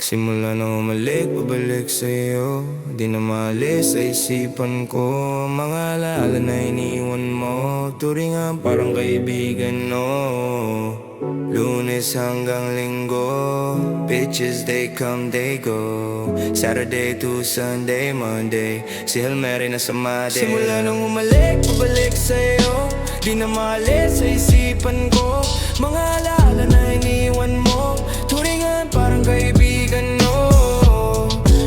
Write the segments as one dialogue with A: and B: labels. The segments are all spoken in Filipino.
A: Simula nang umalik, pabalik sa'yo. Di na maalis sa isipan ko mga alaala na iniwan mo. Turingan parang kaibigan, no. Lunes hanggang Linggo, bitches they come, they go. Saturday to Sunday, Monday, si Hail Mary na sa Made. Simula nang umalik, pabalik sa'yo. Di na maalis sa isipan ko mga alaala na iniwan mo. Turingan parang kaibigan, no.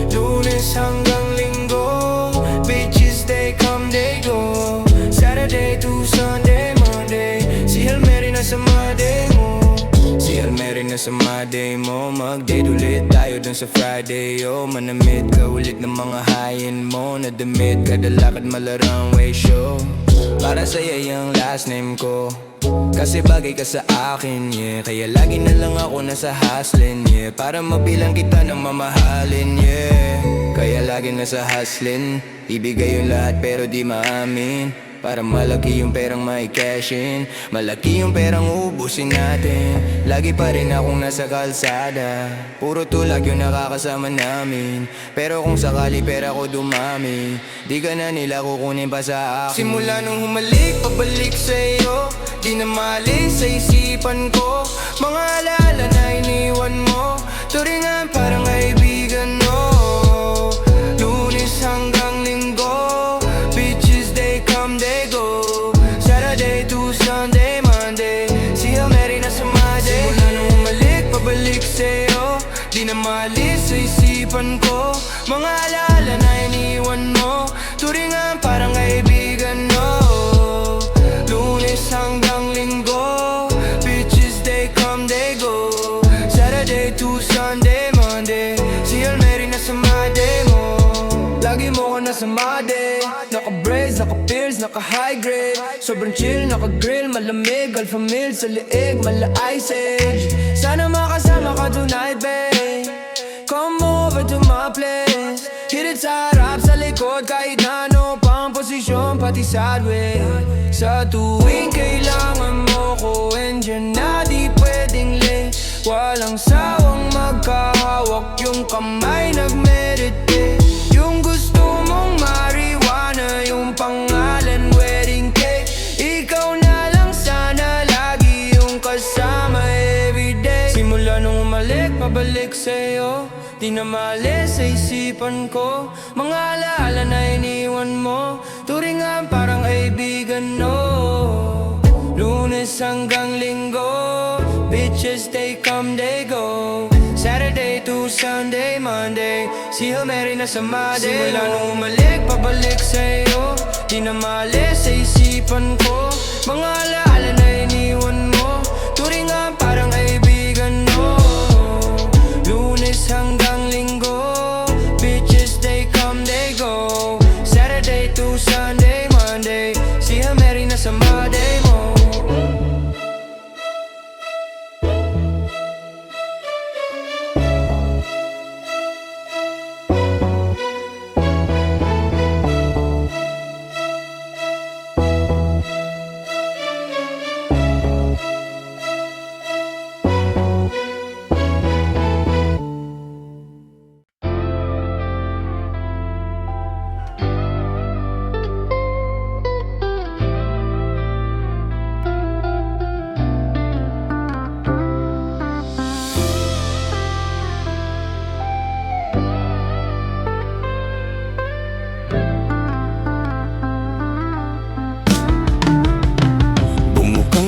A: Lunes hanggang Linggo, bitches they come, they go. Saturday to Sunday, Monday, si Hail Mary na sa Made mo. Si Hail Mary na sa Made mo. Mag-date ulit tayo dun sa Friday, oh. Manamit ka ulit ng mga hayin mo. Nadamit kada lakad malarang way show. Para sa'yo yung last name ko, kasi bagay ka sa akin, yeah. Kaya lagi na lang ako nasa hustling, yeah. Para mabilang kita ng mamahalin, yeah. Kaya lagi nasa hustling, ibigay yung lahat pero di maamin. Para malaki yung perang may cashin, malaki yung perang ubusin natin. Lagi pa rin akong nasa kalsada, puro tulak yung nakakasama namin. Pero kung sakali pera ko dumami, di ka na nila kukunin pa sa akin. Simula nung humalik, pabalik sa'yo. Di na maalis sa isipan ko mga alaala na iniwan mo. Turingan parang kaibigan, no. Lunes hanggang Linggo, bitches they come, they go. Saturday to Sunday, Monday, si Hail Mary na sa Made. Simula nung umalik, pabalik sa'yo. Di na maalis sa isipan ko mga alaala na iniwan mo. Turingan parang kaibigan, no. Lunes hanggang Linggo, bitches they come, they go. Saturday to Sunday, Monday, si Hail Mary na sa Made mo. Lagi mo ka nasa Made, naka-braids, naka-pierce, naka-high grade. Sobrang chill, naka-grill, malamig, alpha meal sa liig, mala-ice age. Sana makasama ka tonight, babe. Come over to my place. Hit it sa harap, sa likod, kahit na ano pang posisyon, pati sideways. Sa tuwing kailangan mo ko, andyan na di pwedeng late. Walang sawang magkahawak, yung kamay nag-meditate. Yung gusto mong marijuana, yung pangalan wedding cake. Ikaw na lang sana lagi yung kasama everyday. Simula nung umalik, pabalik sa'yo. Di na maalis sa isipan ko mga alaala na iniwan mo. Turingan parang kaibigan, no. Lunes hanggang Linggo, bitches they come, they go. Saturday to Sunday, Monday, si Hail Mary na sa Made. Simula nung umalik, pabalik sa'yo. Di na maalis sa isipan ko mga alaala na iniwan mo. Turingan parang kaibigan, no. Lunes hanggang Linggo, bitches they come, they go. Saturday to Sunday, Monday, si Hail Mary na sa Made mo.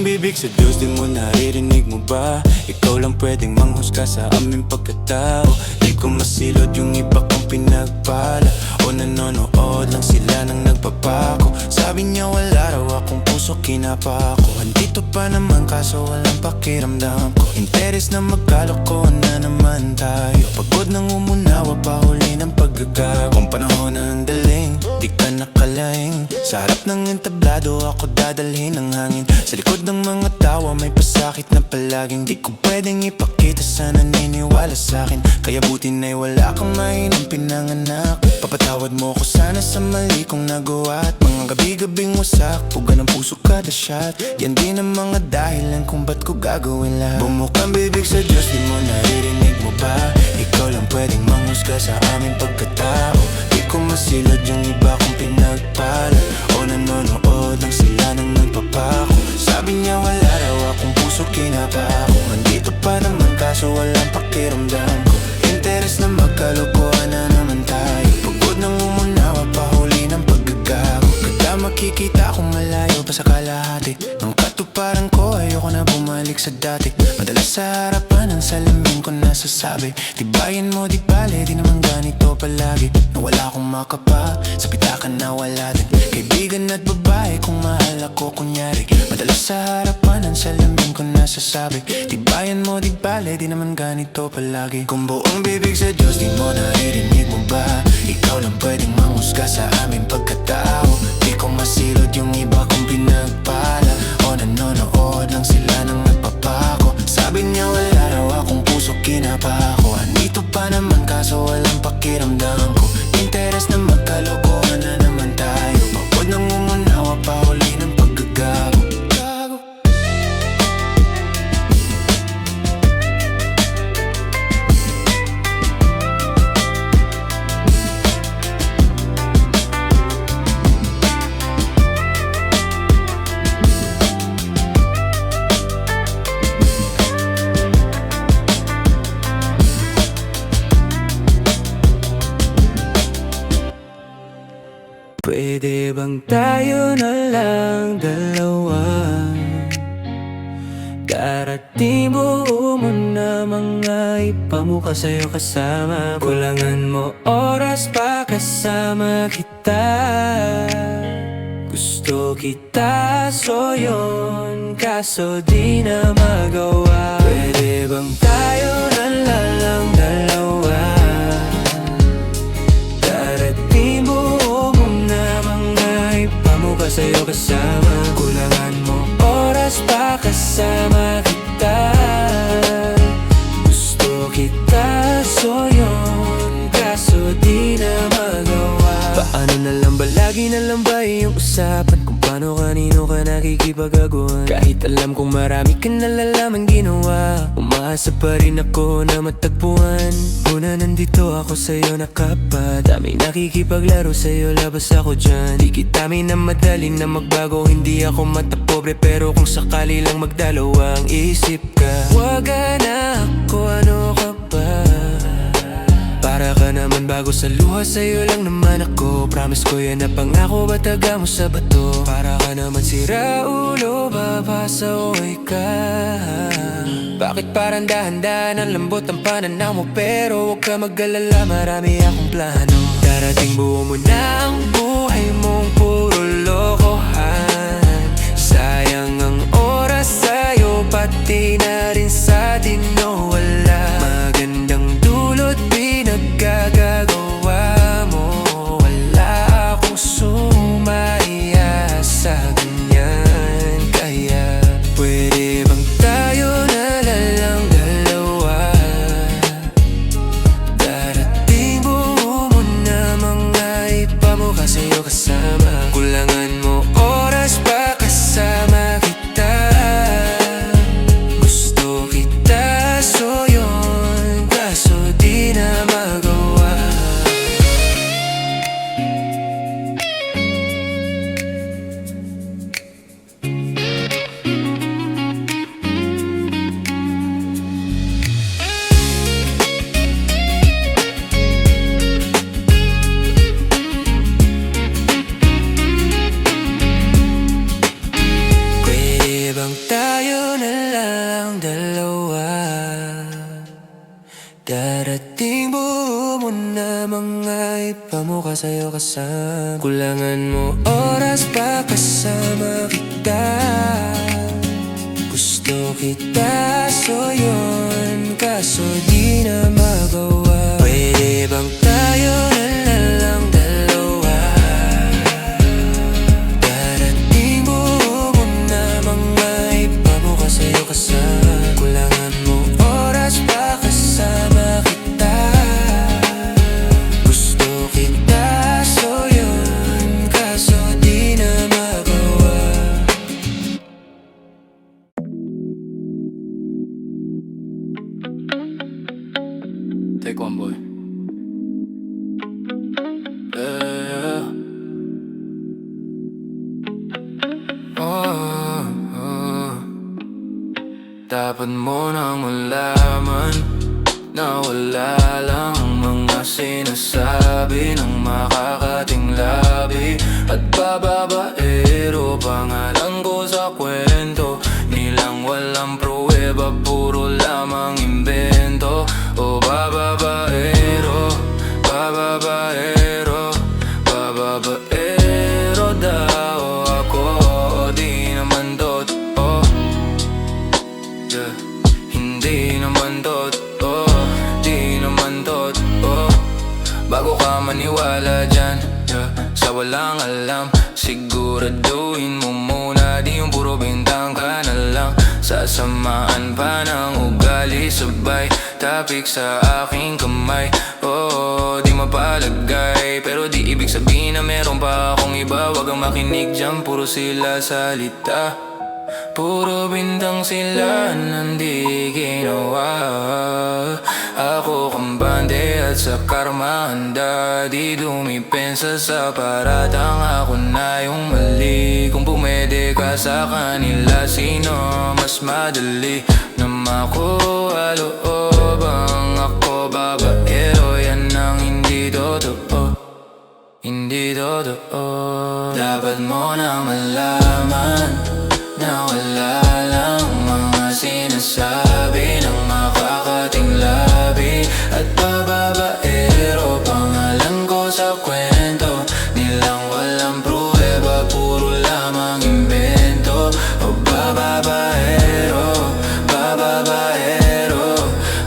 B: Bibig sa Diyos, di mo naririnig mo ba? Ikaw lang pwedeng manghusga sa aming pagkatao. Di ko masilod yung iba kong pinagpala, o nanonood lang sila nang nagpapako. Sabi niya wala raw akong puso, kinapako. Andito pa naman kaso walang pakiramdam ko. Interes na magkaloko na naman tayo. Pagod nang umunawa pa huli ng paggagawa. Kung panahon ng daling, di ka nakalaing. Sa harap ng entablado ako dadalhin ng hangin. Sa likod ng mga tawa may pasakit na palaging di ko pwedeng ipakita sa naniniwala sa'kin. Kaya buti na'y wala kang mahinang pinanganak. Papatawad mo ko sana sa mali kong nagawa. At mga gabi-gabing wasak, puga ng puso kada shot. Yan din ang mga dahilan kung ba't ko gagawin lahat. Bumukang bibig sa Diyos, di mo naririnig mo ba? Ikaw lang pwedeng manghusga sa aming pagkatao. Di ko masilad yung iba kong pinagpala, o nanonood lang sila nang nagpapako. Sabi niya wala raw akong puso, kinapa ako. Andito pa naman kaso walang pakiramdam ko. Interes na magkalokohan na naman tayo. Pagod nang umunawa pa huli ng paggagago. Kada makikita akong malayo pa sa kalahati ng katuparan ko, ayoko na bumalik sa dati. Madalas sa harapan ng salamin ko nasasabi, tibayan mo di bale, di naman ganito palagi. Nawala akong makapa, sa pitakan na wala din. Kaibigan at babae kung mahal ako kunyari. Madalas sa harapan ng salamin ko nasasabi, tibayan mo di bale, di naman ganito palagi. Kung buong bibig sa Diyos di mo naririnig mo ba? Ikaw lang pwedeng manghusga sa aming pagkatao. Di ko masilod yung iba kong pinagpala, o nanonood lang sila nang nagpapako. Sabi niya wala raw akong puso, kinapa ako. Andito pa naman kaso walang pakiramdam ko. Interes na magkalokohan na naman tayo. Pagod nang umunawa pa huli ng paggagago.
A: Pwede bang tayo na lang dalawa? Darating buo mo na mga ipamuka sa'yo kasama. Kulangan mo oras pa kasama kita. Gusto kita so yun, kaso di na magawa. Pwede bang tayo na lang dalawa? Darating buo mo na mga ipamuka sa'yo kasama. Kulangan mo oras pa kasama kita. Gusto kita so yun, kaso di na magawa. Paano na lang ba, lagi na lang ba yung usapan kung paano kanino ka nakikipag-aguan? Kahit alam kong marami ka nalalaman ginawa, umaasa pa rin ako na matagpuan. Muna nandito ako sa'yo nakapa, dami nakikipaglaro sa'yo, labas ako dyan. Di kita minamadali na magbago, hindi ako matapobre, pero kung sakali lang magdalawang isip ka, wag na ako, ano ka ba? Para ka naman bago sa luha, sa'yo lang naman ako. Promise ko yan na pangako, bataga mo sa bato. Para ka naman sira ulo, babasaway ka. Bakit parang dahan-dahan ang lambot ang pananaw mo? Pero huwag ka mag-alala, marami akong plano. Darating buo mo na ang buhay mong puro lokohan. Sayang ang oras sa'yo, pati na rin sa'tin no wala. Magandang dulot pinagkagagawa mo. Wala akong sumaya sa ganyan. Kaya pwede bang tayo na lang dalawa? Darating buo mo na mga ipamuka sa'yo kasama. Kulangan mo oras pa kasama kita. Gusto kita so yun, kaso di na magawa. Pwede bang tayo na lang dalawa? Darating buo mo na mga ipamuka sa'yo kasama. Kulangan mo oras pa kasama kita. Gusto kita so yun, kaso di na magawa. Pwede bang tayo na lang dalawa? Darating buo mo na mga ipamuka sa'yo kasama. Kulangan mo oras pa kasama kita. Gusto kita so yun, kaso di na magawa.
B: yeah. Oh, oh. Dapat mo nang malaman na wala lang ang mga sinasabi ng makakating labi at bababaero. Pangalan ko sa kwento nilang walang pruweba, puro lamang imbento. O bababaero, bababaero, bababaero daw ako. Di naman totoo, yeah. Hindi naman totoo, di naman totoo. Bago ka maniwala dyan, yeah, sa walang alam, siguraduhin mo muna di yung puro bintang ka na lang. Sasamaan pa ng ugali, sabay tapik sa aking kamay. Oo, di mapalagay, pero di ibig sabihin na meron pa akong iba. Wag kang makinig dyan, puro sila salita, puro bintang sila nandi ginawa. Ako kambante at sa karma handa, di dumipensa sa paratang ako na yung mali. Kung pumede ka sa kanila, sino mas madali na makuha loob? Ang ako babaero, yan ang hindi totoo, hindi totoo. Dapat mo na malaman na wala lang mga sinasabi ng makakating labi at bababaero. Pangalan ko sa kwento nilang walang pruweba, puro lamang imbento. O bababaero, bababaero,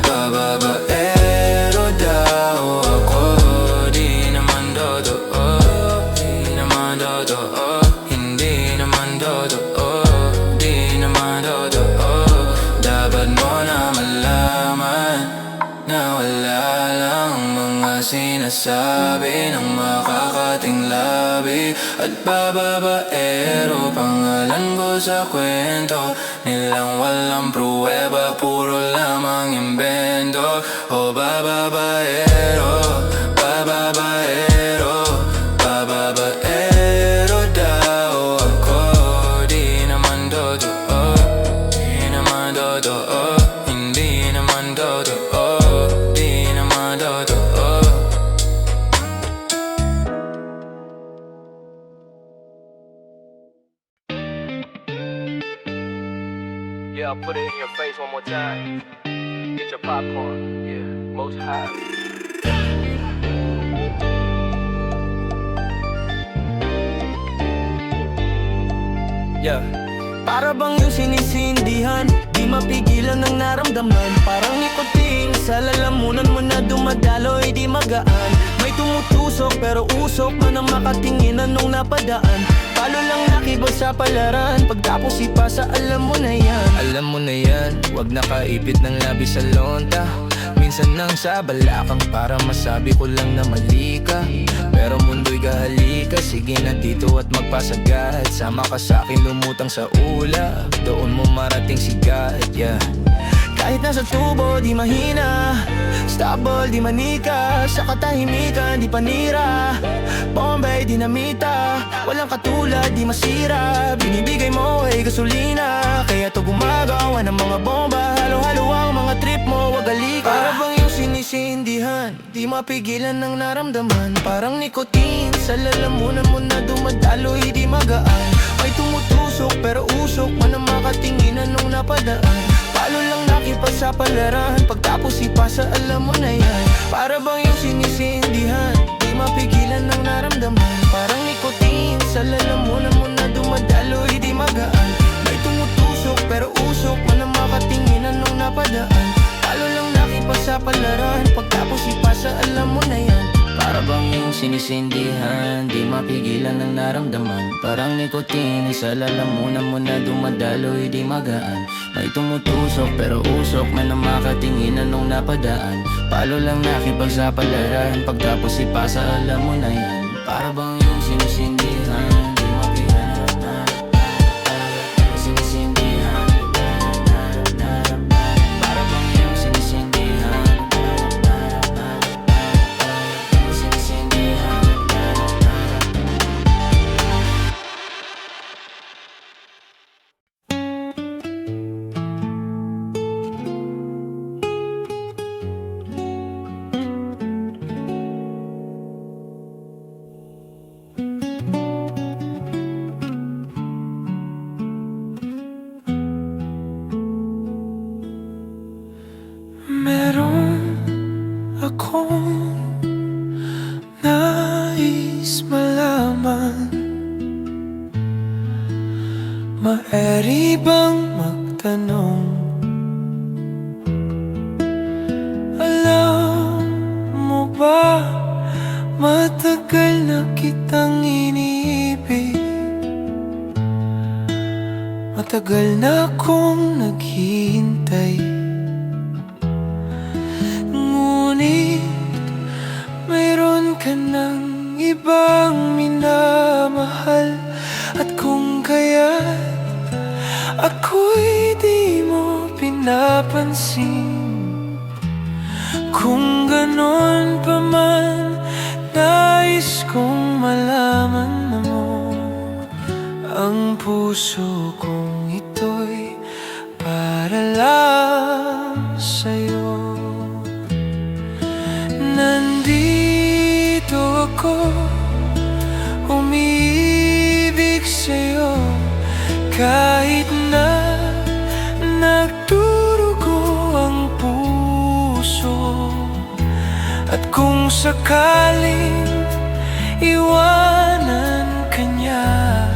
B: bababaero daw ako. Di naman totoo, di naman totoo, hindi naman totoo, di naman totoo. Dapat mo na malaman na wala lang mga sinasabi ng makakating labi at bababaero. Pangalan ko sa kwento nilang walang pruweba, puro lamang imbento. O bababaero, bababaero, bababaero daw ako. Di naman totoo, di naman totoo, hindi naman totoo, di naman totoo.
C: Yeah, I'll put it in your face one more time. Get your popcorn. Yeah, most high.
D: Yeah. Para bang yung sinisindihan, di mapigilan ng naramdaman. Parang nikotin sa lalamunan mo na dumadaloy, di magaan. May tumutusok pero usok man ang makatinginan nung napadaan. Palo lang nakibag sa palaran, pagtapos ipasa alam mo na yan.
A: Alam mo na yan, wag nakaipit ng labi sa lonta. Minsan nang sa balakang para masabi ko lang na mali ka. Pero mundo'y kahalika, sige na dito at magpasagat. Sama ka sa'kin lumutang sa ulap, doon mo marating sigat, yeah.
D: Kahit nasa tubo, di mahina. Stable, di manika. Sa katahimikan, di panira. Bombay, dinamita. Walang katulad, di masira. Binibigay mo ay gasolina, kaya to gumagawa ng mga bomba. Halo-halo ang mga trip mo, wag alika. Para bang yung sinisindihan, di mapigilan ng naramdaman. Parang nikotin sa lalamunan mo na dumadaloy, di magaan. May tumutusok pero usok man ang makatinginan nung napadaan. Palo lang nakipag sa palaran, pagtapos ipasa alam mo na yan. Para bang yung sinisindihan, di mapigilan ng naramdaman. Parang nikotin sa lalamunan mo na dumadaloy, di magaan. May tumutusok pero usok man ang makatinginan nung napadaan. Palo lang nakipag sa palaran, pagtapos ipasa alam mo na yan. Para bang yung sinisindihan, di mapigilan ng naramdaman. Parang nikotin sa lalamunan mo na dumadaloy, di magaan. May tumutusok pero usok man ang makatinginan nung napadaan. Palo lang nakipag sa palaran, pagtapos ipasa alam mo na yan. Para bang yung sinisindihan, di mapigilan ng sinisindihan. Para bang yung sinisindihan, sinisindihan.
B: akong nais malaman. Maaari bang magtanong? Alam mo ba, matagal na kitang iniibig. Matagal na akong naghihintay. Ngunit mayroon ka ng ibang minamahal. At kung kaya't ako'y di mo pinapansin, kung ganon pa man, nais kong malaman mo ang puso kong ito'y para lang sa'yo. Nandito ako, umiibig sa'yo, kahit na nagdurugo ang puso. At kung sakaling iwanan ka niya,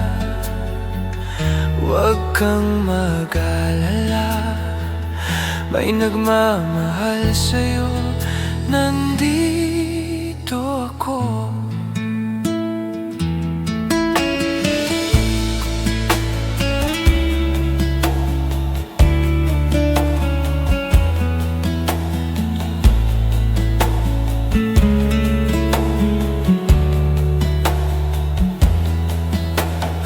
B: huwag kang mag-alala, may nagmamahal sa'yo. Nandito ako.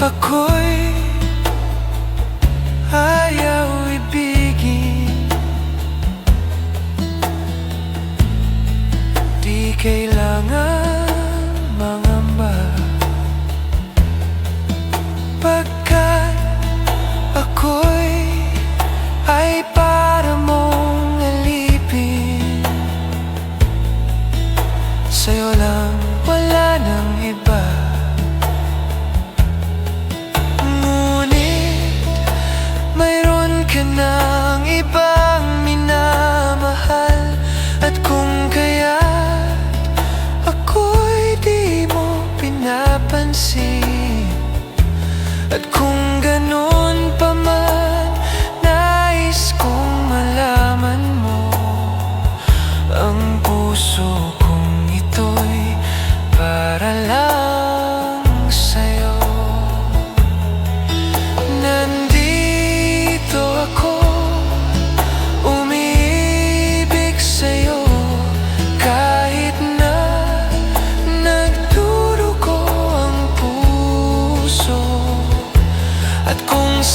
B: Ako'y ayaw ibigin, di kailangan mangamba, pagkat ako'y ay para mong alipin. Sa'yo lang, wala nang iba. Mayroon ka ng ibang minamahal. At kung kaya't ako'y di mo pinapansin, at kung ganon pa man, nais kong malaman mo ang puso kong ito'y para lang sa'yo.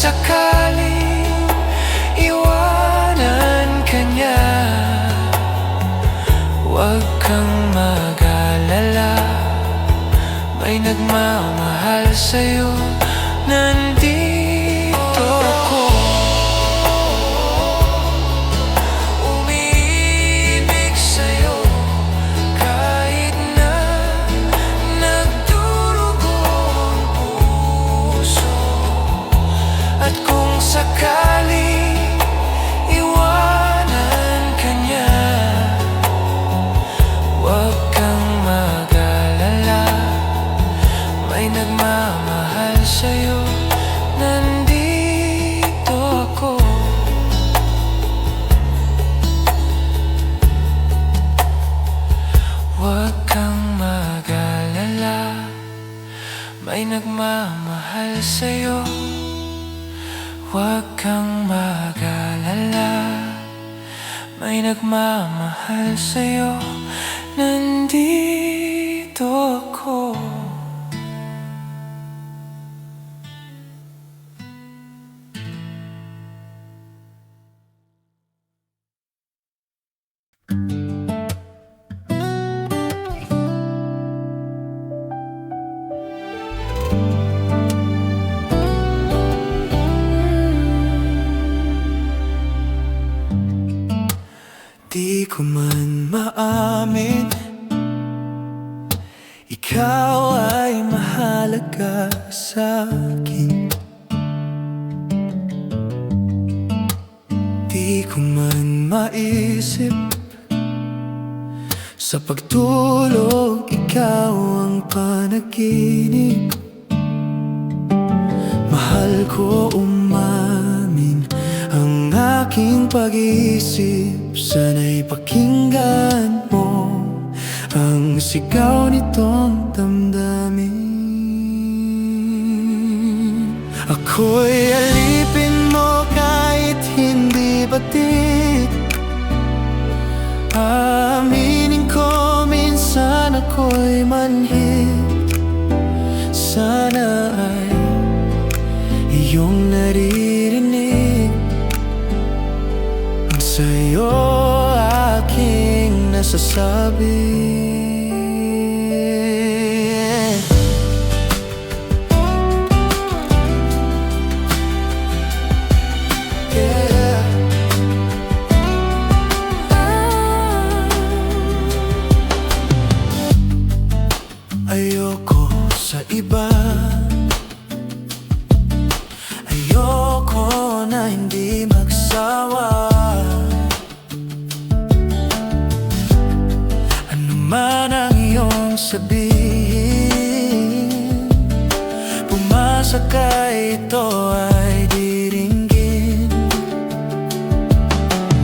B: Sakaling iwanan ka niya, huwag kang mag-alala, may nagmamahal sa'yo. Nandito ako, umiibig sa'yo, kahit na nagdurugo ang puso. At kung sakaling iwanan ka niya, huwag kang mag-alala, may nagmamahal sa'yo. Nandito ako. Huwag kang mag-alala, may nagmamahal sa'yo. Huwag kang mag-alala, may nagmamahal sa'yo. Nandito ako. Di ko man maamin, ikaw ay mahalaga sa'kin. Di ko man maisip,
D: Sa pagtulog, ikaw ang panaginip. Mahal ko umamin ang aking pag-iisip. Sana'y pakinggan mo ang sigaw nitong damdamin. Ako'y alipin mo kahit hindi batik. Aminin ko minsan ako'y manhid. Sana ay iyong naririnig ang sa'yo aking nasasabi. Ayoko sa iba, ayoko na hindi magsawa. Ano man ang iyong sabihin, pumasa ka, ito ay diringgin.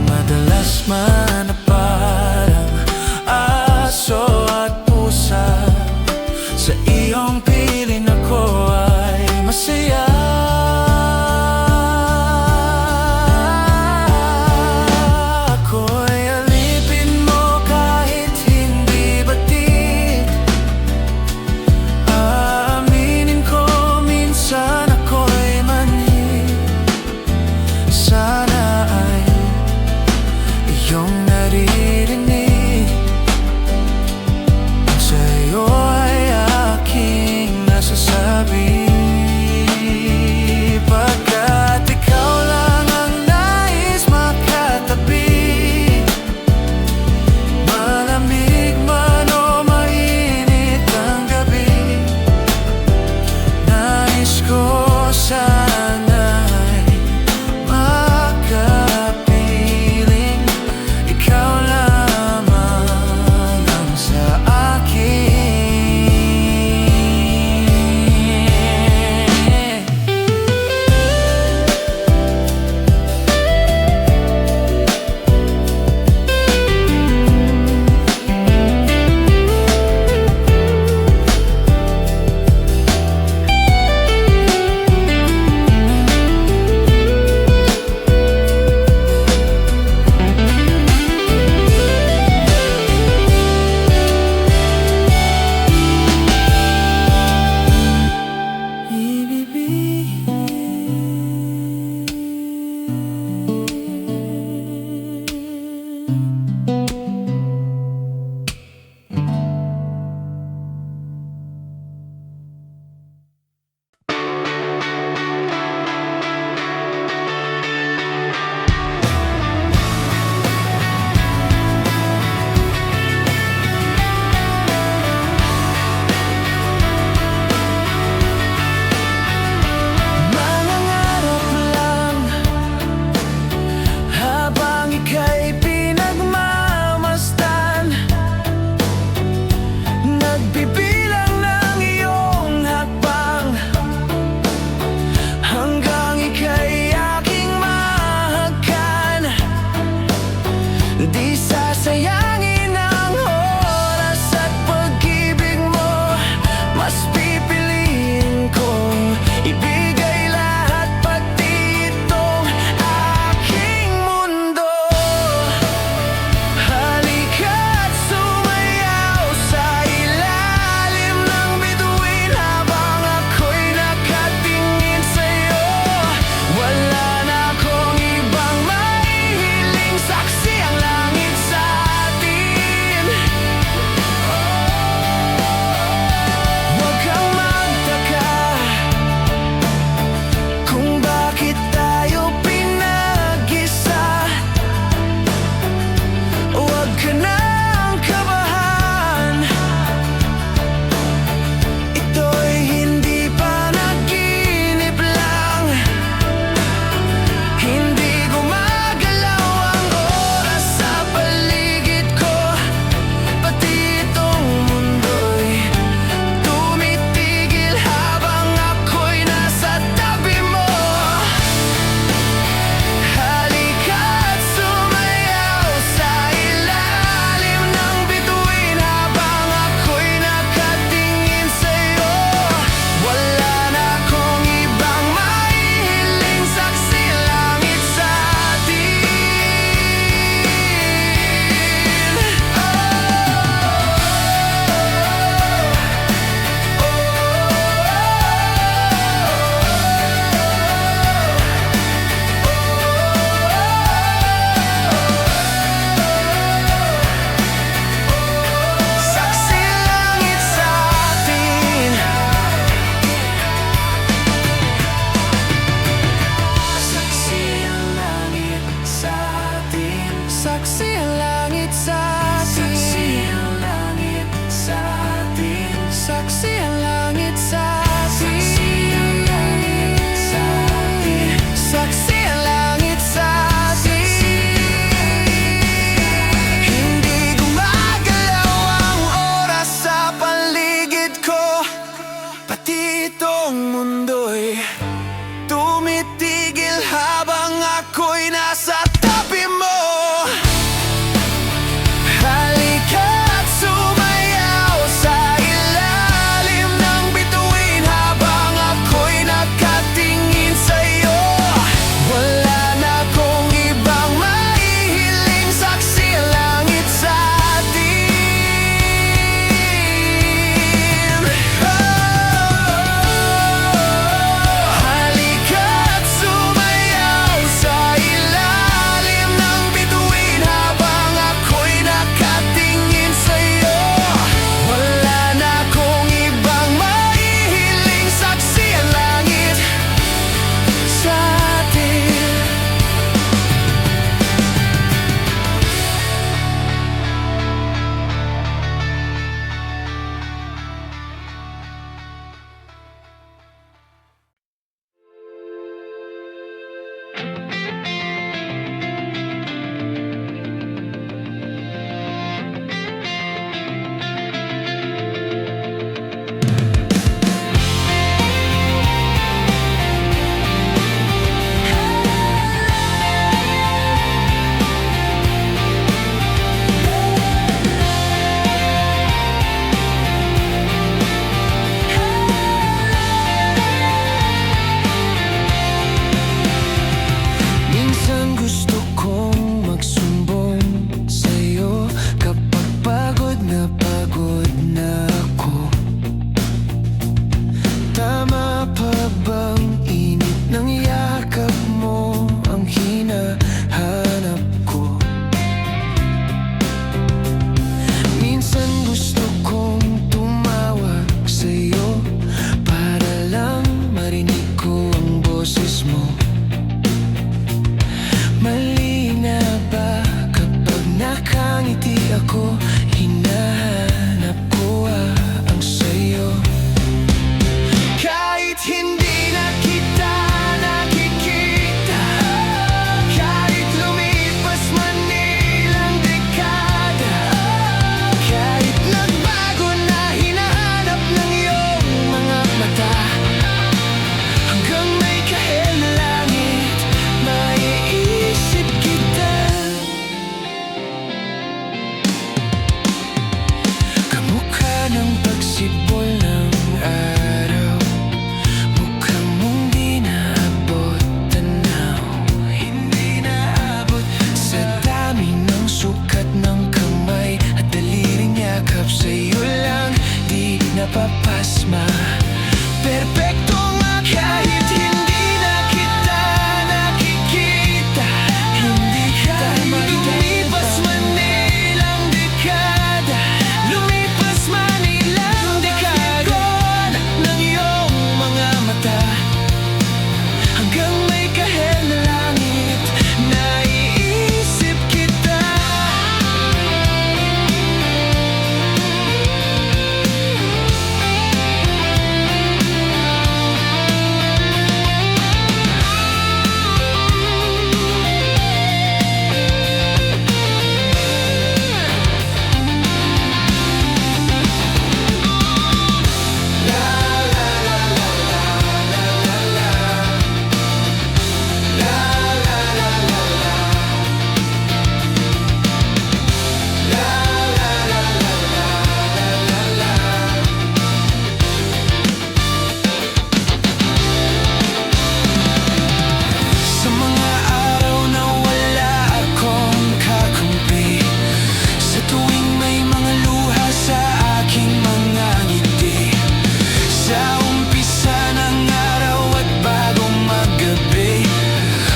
D: Madalas man na parang aso at pusa, sa iyong piling ako ay masaya. Ako'y alipin mo kahit hindi batid. Aaminin ko minsan ako'y manhid. Sana ay iyong napapasma. Perpekto nga kahit hindi na kita nakikita. Hindi ka lumipas man ilang dekada, lumipas man ilang dekada ng iyong mga mata, hanggang may kahel na langit, naiisip kita. Sa mga araw na wala akong kakampi, sa tuwing may mga luha sa aking mga ngiti, sa umpisa ng araw at bagong maggabi,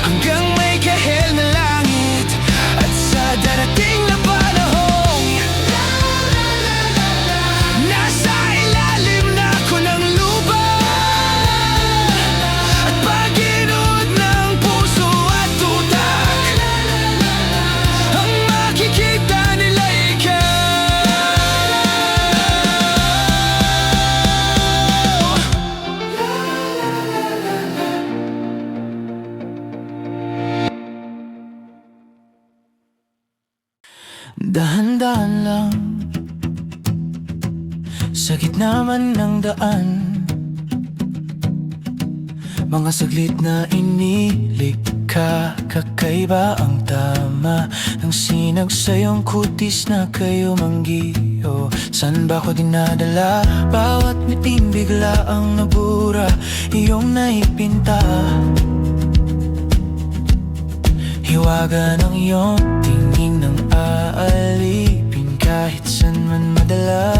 D: hanggang may kahel na langit, at sa darating na panahong nasa ilalim na ako ng lupa, at paginood ng puso at utak, ang makikita nila ikaw. Dahan-dahan lang sa gitna man ng daan, mga saglit na inilig ka, kakaiba ang tama ng sinag sa iyong kutis na kayo manggiyo. San ba ko dinadala? Bawat miting bigla ang nabura, iyong naipinta. Hiwaga ng iyong tingin ng aalipin, kahit san man madala.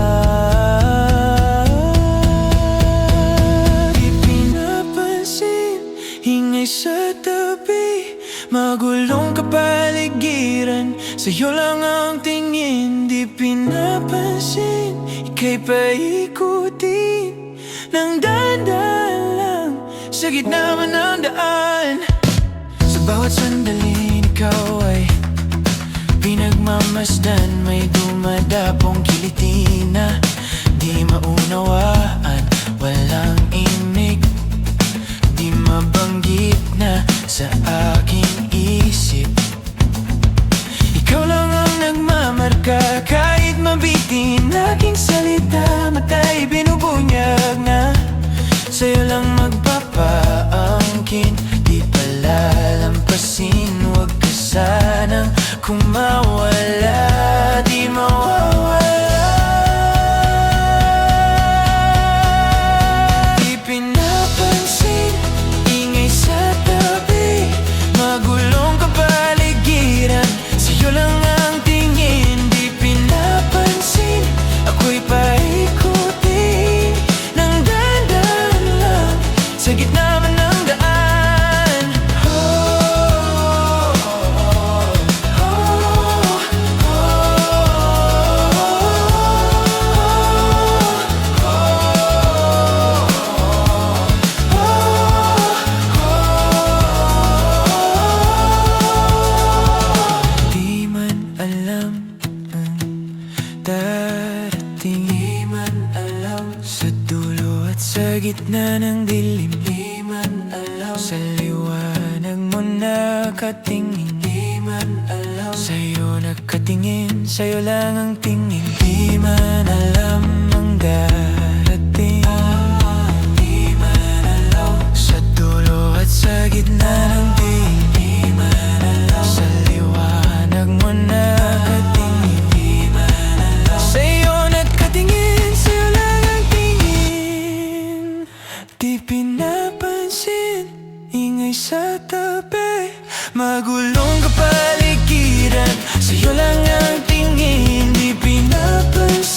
D: Di pinapansin, ingay sa tabi, magulong kapaligiran, sa'yo lang ang tingin. Di pinapansin, ika'y paikutin ng dahan-dahan lang, sa gitna man ng daan. Sa bawat sandaling ikaw ay pinagmamasdan, may dumadapong kiliti na di maunawaan, walang imig, di mabanggit na sa aking isip. Ikaw lang ang nagmamarka, kahit mabitin aking salita, mata'y binubunyag na, sa'yo lang magpapaangkin. Di palalampasin, huwag ka sanang kumawala, di mawawala. Di pinapansin, ingay sa tabi, magulong kapaligiran, sa'yo lang ang tingin. Di pinapansin, ako'y paikutin ng dahan-dahan lang, sa gitna man ng daan. Di man alam ang darating, di man alam sa dulo at sa gitna ng dilim, di man alam sa liwanag mo nakatingin, di man alam sa'yo nakatingin, sa'yo lang ang tingin. Di man alam ang darating, di man alam sa dulo at sa gitna ng dilim, di man alam sa liwanag mo nakatingin, di man alam sa'yo nakatingin, sa'yo lang ang tingin. Di pinapansin, ingay sa tabi, magulong kapaligiran, sa'yo lang ang tingin. Di pinapansin,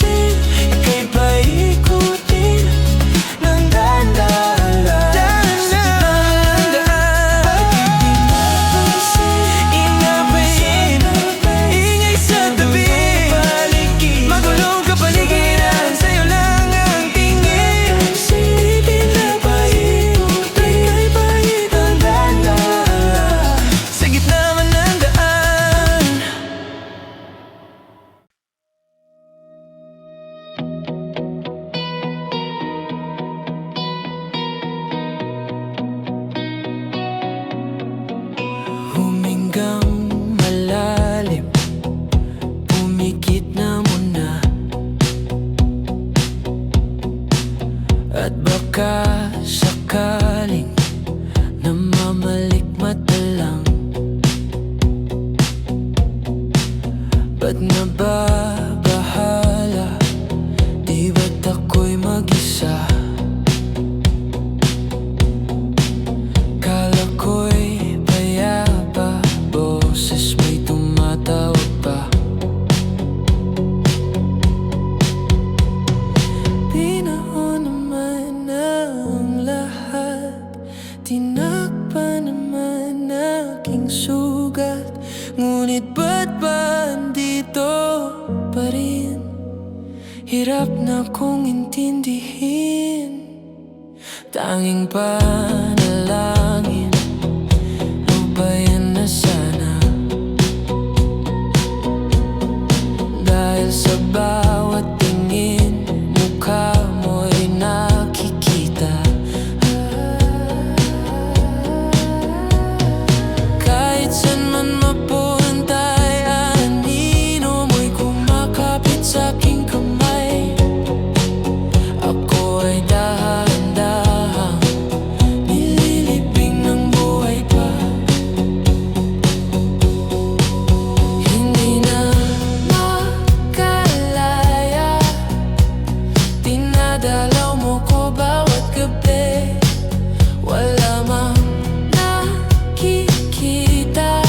E: Hirap na kong intindihin, tanging panalangin, lubayan na sana. Dahil sa bawat tingin, mukha mo'y nakikita. Kahit saan man mapunta ay anino mo'y kumakapit sa'king kamay. Ako ay dahan-dahang nililibing ng buhay pa. Hindi na makalaya, dinadalaw mo ko bawat gabi. Wala mang nakikita,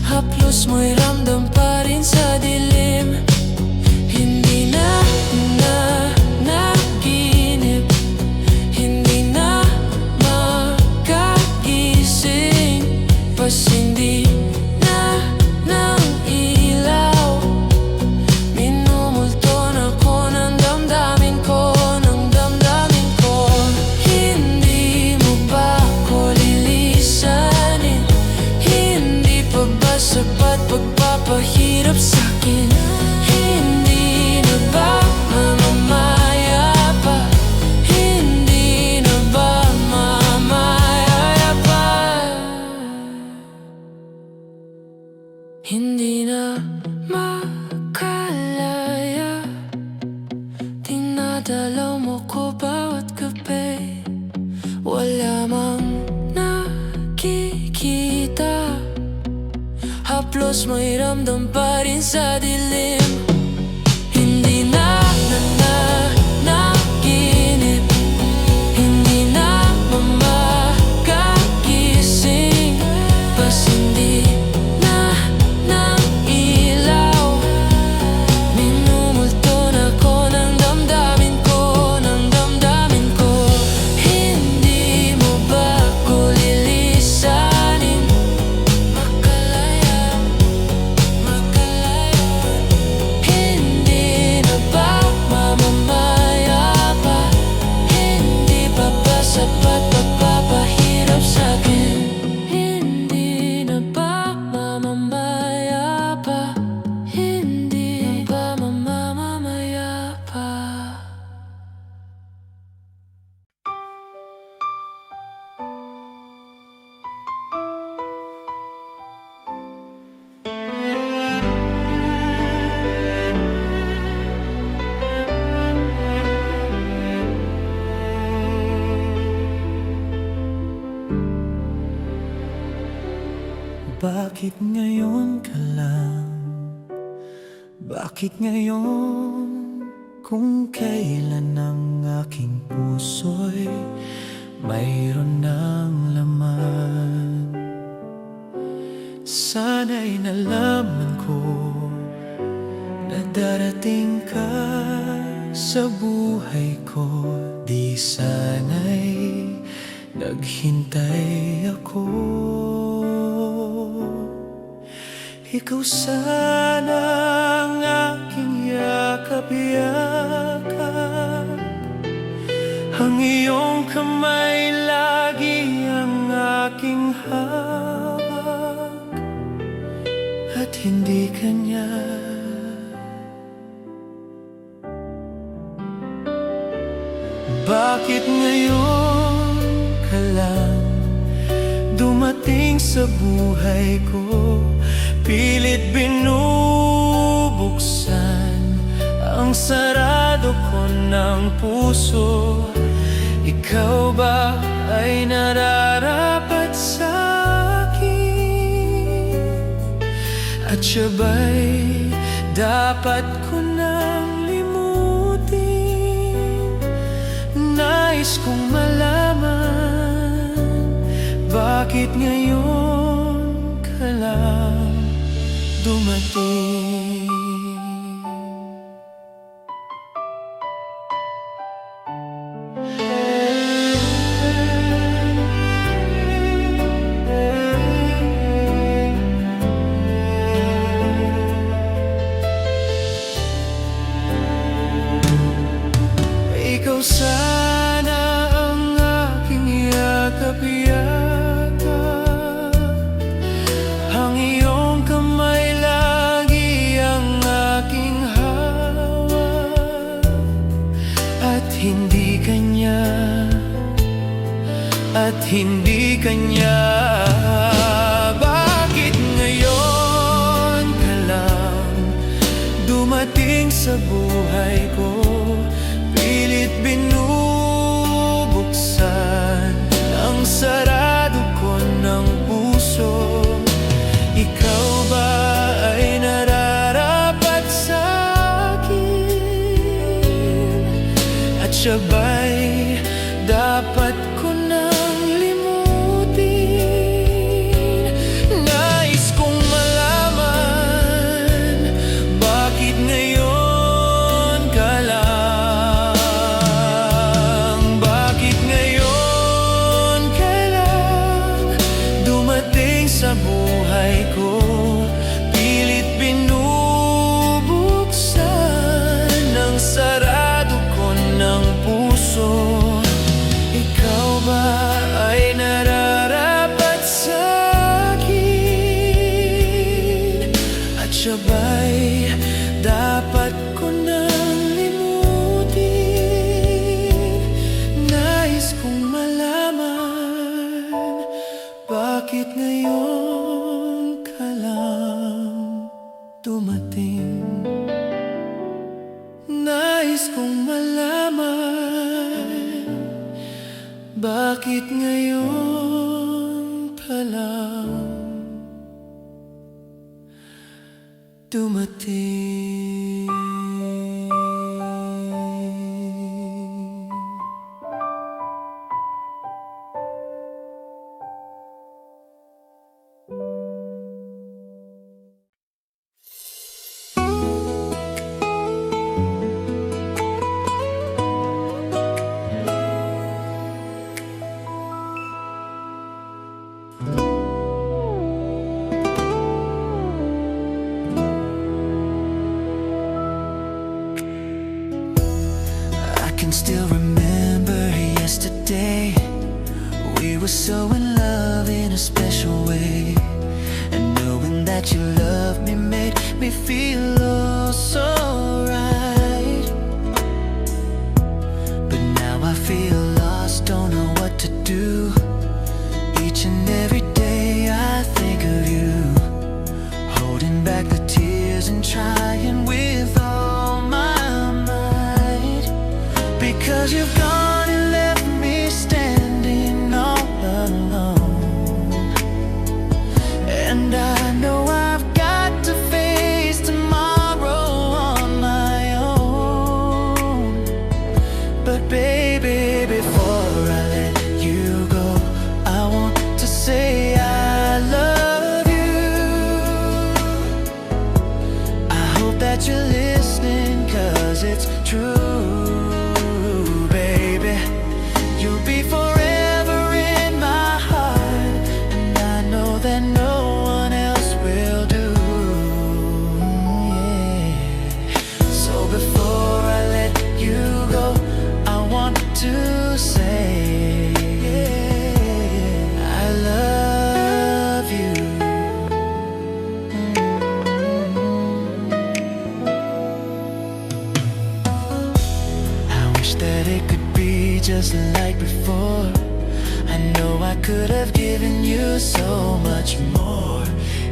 E: haplos mo'y ramdam pa rin sa dilim. Hindi na naginip, hindi na makagising, pasindi na ng ilaw. Minumulto na ko ng damdamin ko, ng damdamin ko. Hindi mo ba ko lilisanin? Hindi pa ba sapat pagpapahirap sa'kin? Hindi na ba mamamaya pa? Hindi na ba mamamaya pa? Hindi na makalaya, dinadalaw mo ko bawat gabi. Wala mang nakikita, haplos mo'y ramdam pa rin sa dilim. Hindi na naginip, hindi na makagising, pasindi na ng ilaw. Minumulto na ko ng damdamin ko, ng damdamin ko. Hindi mo ba ko lilisanin? Makalaya, makalaya. Hindi na ba mamamaya pa? Hindi pa ba sapat pagpapahirap sa'kin? Hindi na ba mamamaya pa? Hindi na ba mamamaya pa?
D: Bakit ngayon ka lang? Bakit ngayon? Kung kailan ang aking puso'y mayroon ng laman. Sana'y nalaman ko na darating ka sa buhay ko. Di sana'y naghintay ako. Ikaw sana ang aking yakap-yakap, ang iyong kamay lagi ang aking hawak, at hindi kanya. Bakit ngayon ka lang dumating sa buhay ko? Pilit binubuksan ang sarado ko ng puso. Ikaw ba ay nararapat sa akin? At siya ba'y dapat ko nang limutin? Nais kong malaman, bakit ngayon ka lang dumating? Ikaw sana ang aking yakap-yakap, ang iyong kamay lagi ang aking hawak, at hindi kanya, at hindi kanya. Bakit ngayon ka lang dumating sa buhay ko? Pilit binubuksan ang sarado ko ng puso. Ikaw ba ay nararapat sa akin? At siya ba'y dapat ko nang limutin? Nais kong malaman, bakit ngayon ka lang? Bakit ngayon ka lang dumating sa buhay ko? Pilit binubuksan ang sarado ko ng puso. Ikaw ba ay nararapat sa akin? At siya ba'y dapat ko nang limutin? Nais kong malaman, bakit ngayon ka lang dumating? Nais kong malaman, bakit ngayon ka lang dumating? I can still remember yesterday. We were so in love in a special way, and knowing that you loved me made me feel oh so right. But now I feel lost, don't know what to do. Each and every day I think of you, holding back the tears and trying with all my might. Because you've gone and left me standing all alone, and I know I've got to face tomorrow on my own. But baby, before I let you go, I want to say I love you. I hope that you're listening, 'cause it's true. You'll be forever in my heart, and I know that no one else will do. Yeah. So before I let you go, I want to say I love you. I wish that it could be just like before. I know I could have given you so much more,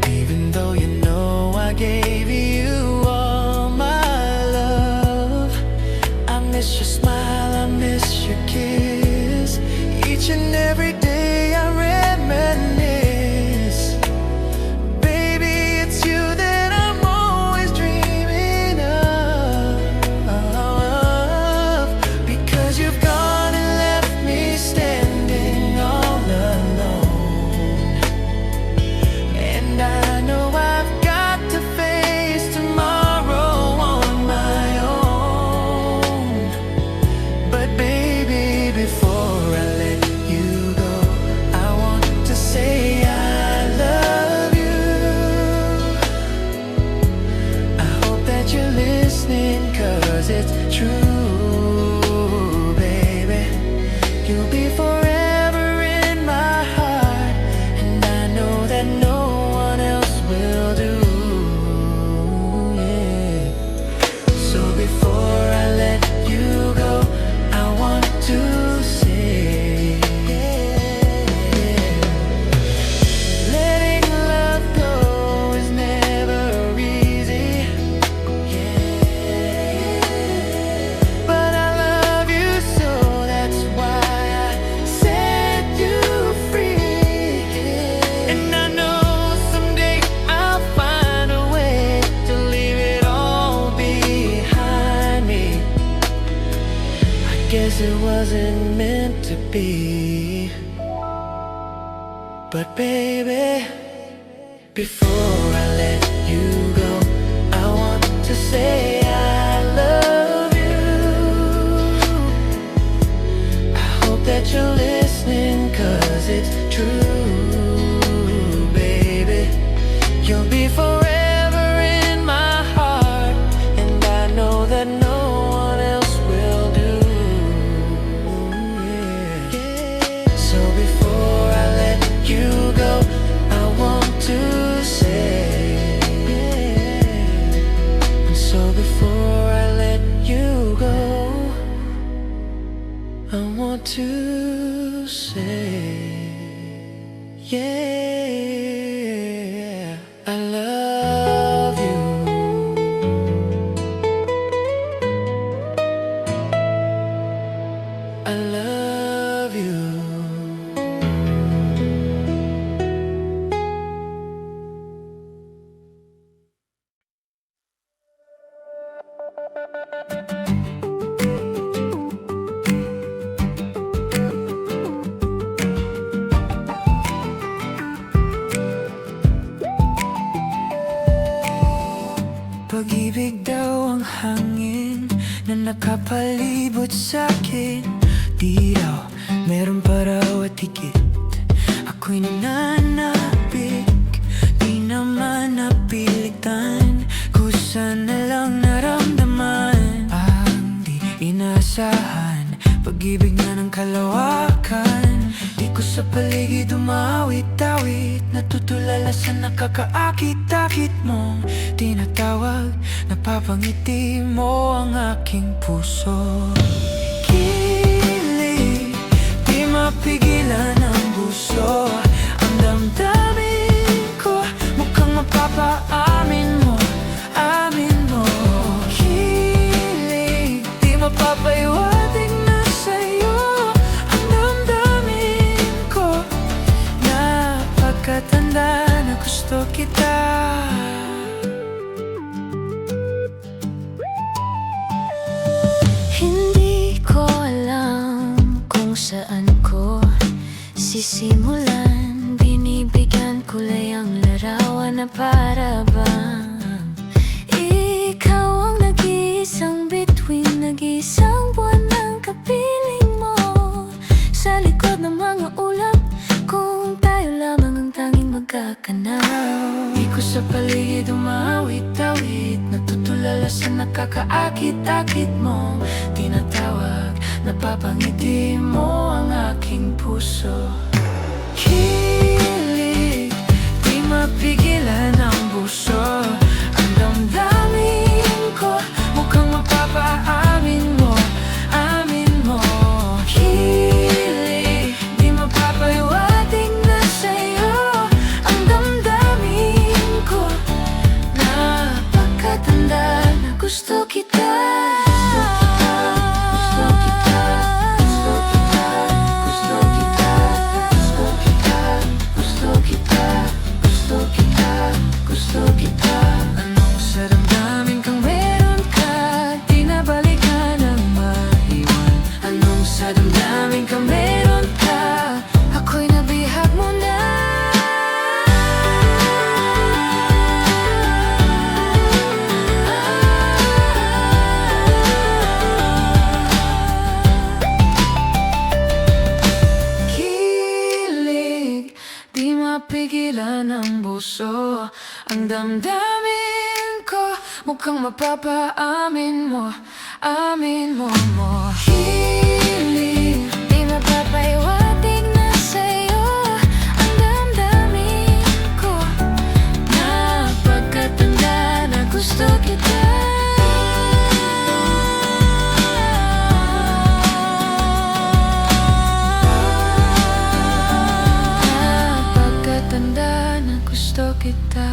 D: even though you know I gave you all my love. I miss your smile, I miss your kiss. Each and every day I reminisce. Baby, it's you that I'm always dreaming of. Because you've gone and left me standing all alone, and I know I've got to face tomorrow on my own. guess it wasn't meant to be. But baby, before I let you go, I want to say I love you. I hope that you're listening, 'cause it's true, baby. You'll be forever in my heart, and I know that no one else will do. Yeah. So before I let you go, I want to say, yeah. And so before I let you go, I want to say, yeah, I love you. I love you. Pag-ibig daw ang hangin na nakapalibot sa'kin. Di raw, meron pa raw at higit. Ako'y nananabik, di naman napilitan. Kusa na lang naramdaman ang di inaasahan. Pag-ibig na ng kalawakan, di ko sa paligid umawit-awit. Natutulala sa nakakaakit-akit mong tinatawag. Napapangiti mo ang aking puso. Kilig, di mapigilan ang buso. Ang damdamin ko, mukhang mapapaamin mo, amin mo. Kilig, di mapapaiwating na sa'yo. Ang damdamin ko, napagkatanda na gusto kita.
E: Hindi ko alam kung saan ko sisimulan. Binibigyan kulay ang larawan na para bang ikaw ang nag-iisang bituin, nag-iisang buwan ng kapiling mo. Sa likod ng mga ulap, kung tayo lamang ang tanging magkakanaw.
D: Di ko sa paligid umawit-awit. Natutulala sa nakakaakit-akit mong tinatawag. Napapangiti mo ang aking puso. Kilig, di mapigilan ang buso. Ang damdamin ko, mukhang mapapaamin mo, amin mo. Kilig, di mapapaiwating na sa'yo. Ang damdamin ko, napagkatanda na gusto kita. Gusto kita, gusto kita, gusto kita, gusto kita, gusto kita, gusto kita, gusto kita. Anong sa damdamin kang meron ka, di na balikan ang maiwan. Anong sa damdamin kang meron ka, ako'y nabihag mo na. Kilig, di mapigilan ang buso. Ang damdamin ko, mukhang mapapaamin mo, amin mo. Kilig,
E: Di mapapaiwatig na sa'yo. Ang damdamin ko,
D: napagkatanda na gusto kita. Napagkatanda na gusto kita.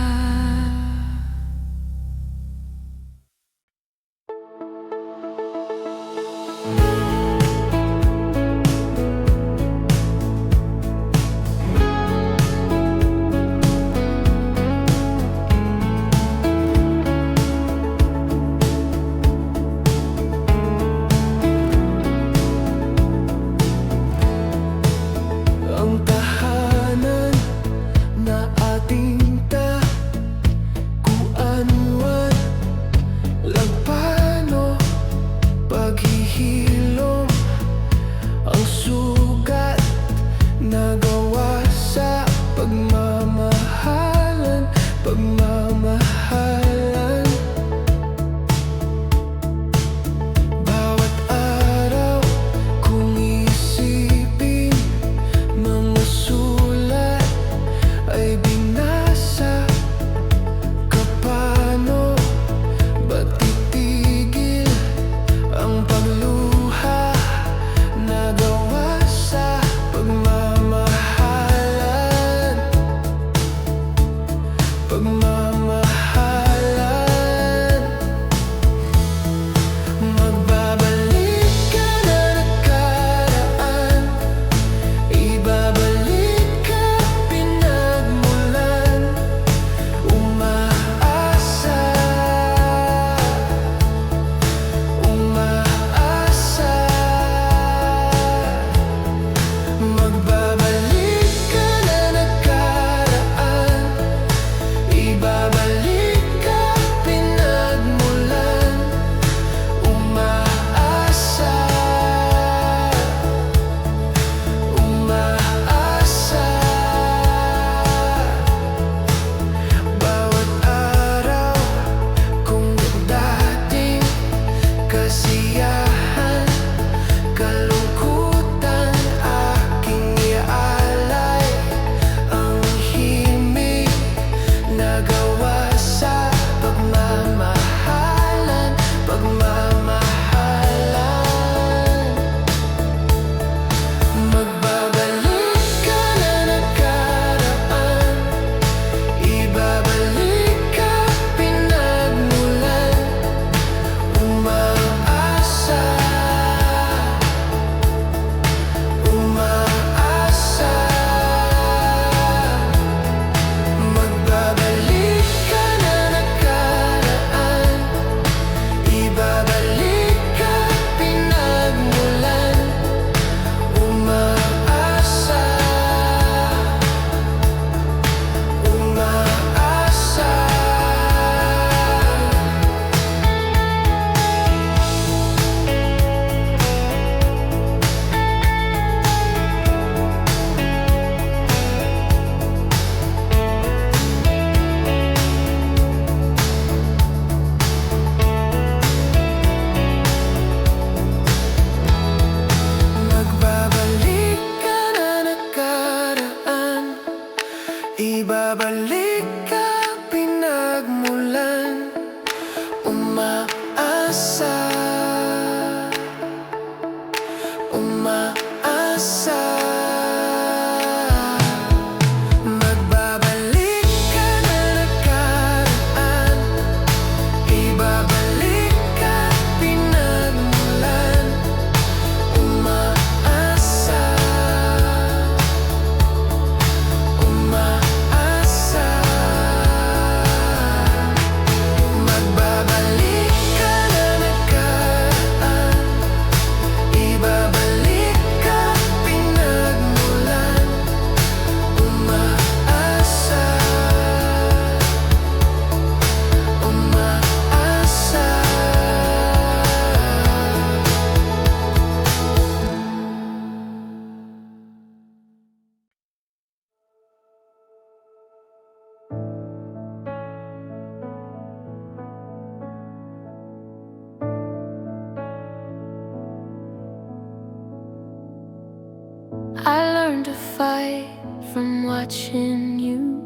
E: I learned to fight from watching you,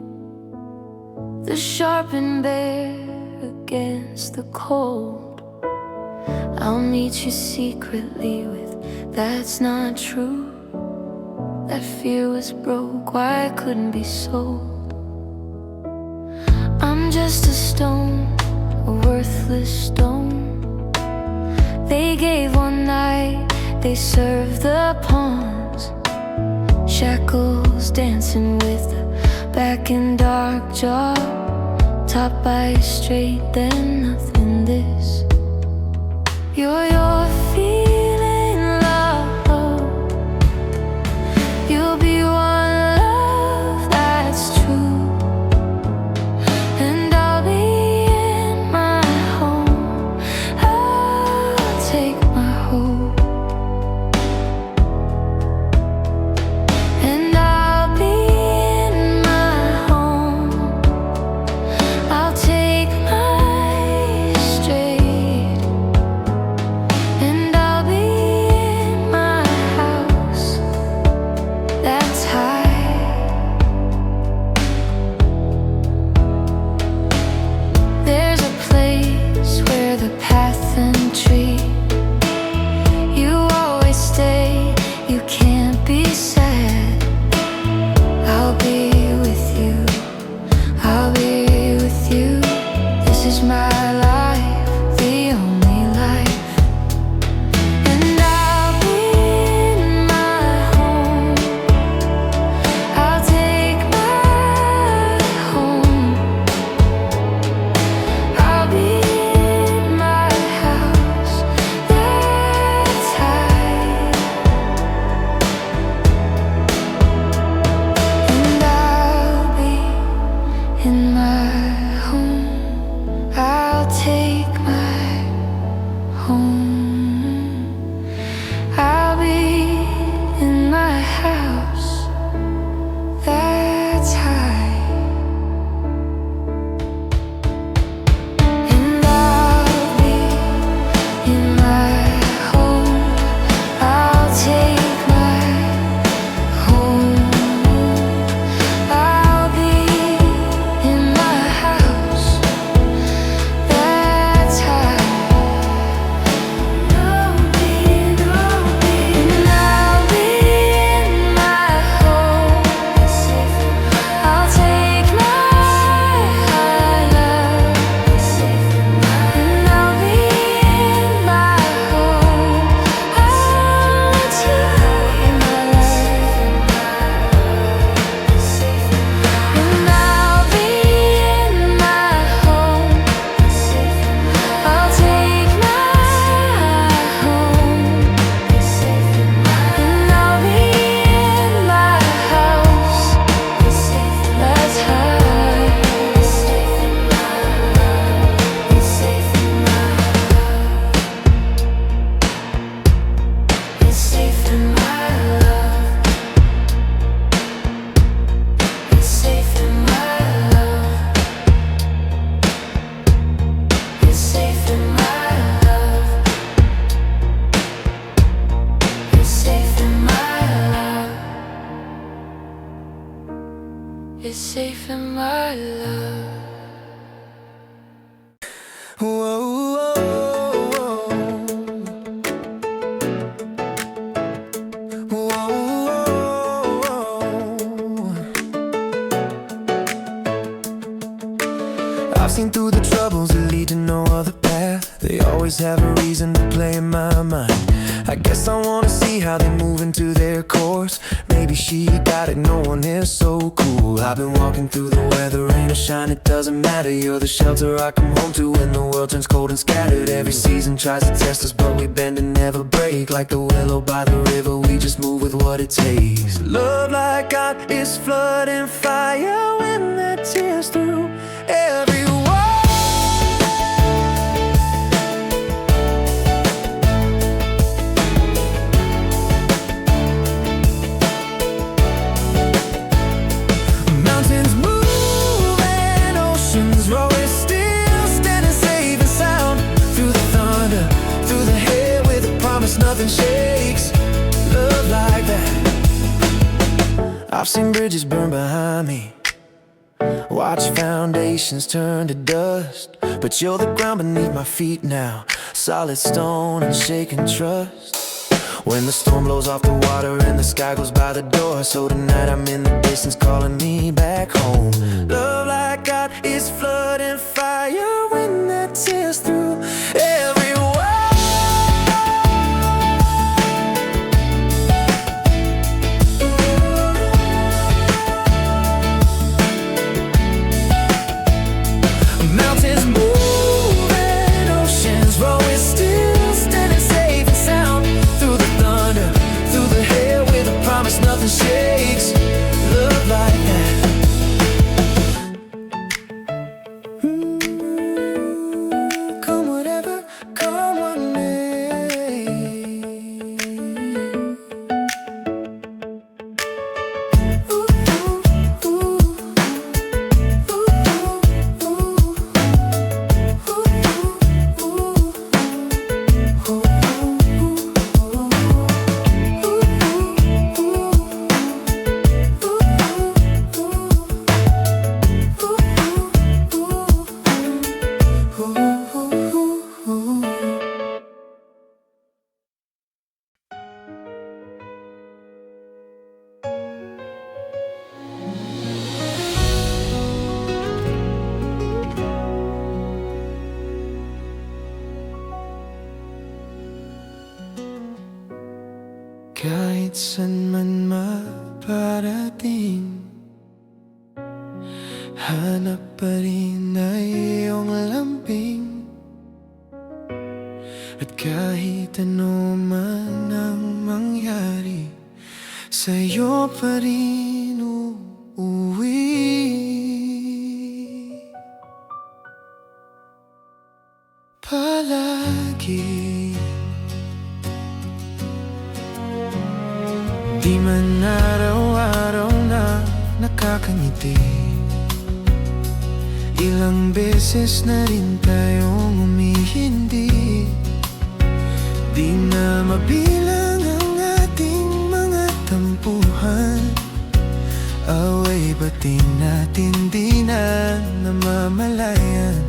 E: the sharp and bare against the cold. I'll meet you secretly with that's not true. That fear was broke, why I couldn't be sold. I'm just a stone, a worthless stone. They gave one night, they served the pawns. Shackles dancing with the back and dark jaw, topped by a straight, then nothing this. You're feeling love. You'll be one love that's true, and I'll be in my home. I'll take my hope, and I'll be in my home. I'll take my straight, and I'll be in my house that's high. There's a place where the path and tree, you always stay, you can't be sad. I'll be with you, I'll be with you. This is my life, the only life. And I'll be in my home. I'll take my home. I'll be in my house that's high. And I'll be in my home. I'll take my home. I'll be in my house that's high. And I'll be in my home. I'll take my home. I'll be in my house that's high. And I'll be in my home. I'll take my love, and I'll be in my home. I'll take my life, and I'll be in my home. I'll take my home, and I'll be in my house that's high. It's safe in my love. It's safe in my love. It's safe in my love. It's safe in my love. It's safe in my love. It's safe in my love.
D: Whoa, I've seen through the troubles that lead to no other path. They always have a reason to play in my mind. I guess I wanna see how they move into their course. Maybe she got it, no one is so cool. I've been walking through the weather, rain or shine, it doesn't matter. You're the shelter I come home to when the world turns cold and scattered. Every season tries to test us, but we bend and never break. Like the willow by the river, we just move with what it takes. Love like God is flooding fire when that tears through every wall. Mountains move and oceans roar, we're still standing safe and sound. Through the thunder, through the hail, with a promise nothing shakes. Love like that I've seen bridges burn behind me, watch foundations turn to dust. But you're the ground beneath my feet now, solid stone and shaking trust. When the storm blows off the water and the sky goes by the door, so tonight I'm in the distance calling me back home. Love like God is flooding fire when that tears through every wall. Mountains moving, oceans rolling, still standing safe and sound through the thunder, through the hail, with a promise nothing shakes. Love like that. Come whatever, come what may. Ooh, ooh, ooh. Kahit san man maparating, hanap pa rin na iyong lambing. At kahit ano man ang mangyari, sa'yo pa rin uuwi. Palagi di man araw-araw na nakakangiti, ilang beses na rin tayong umihindi. Di na mabilang ang ating mga tampuhan, away ba't natin di na namamalayan.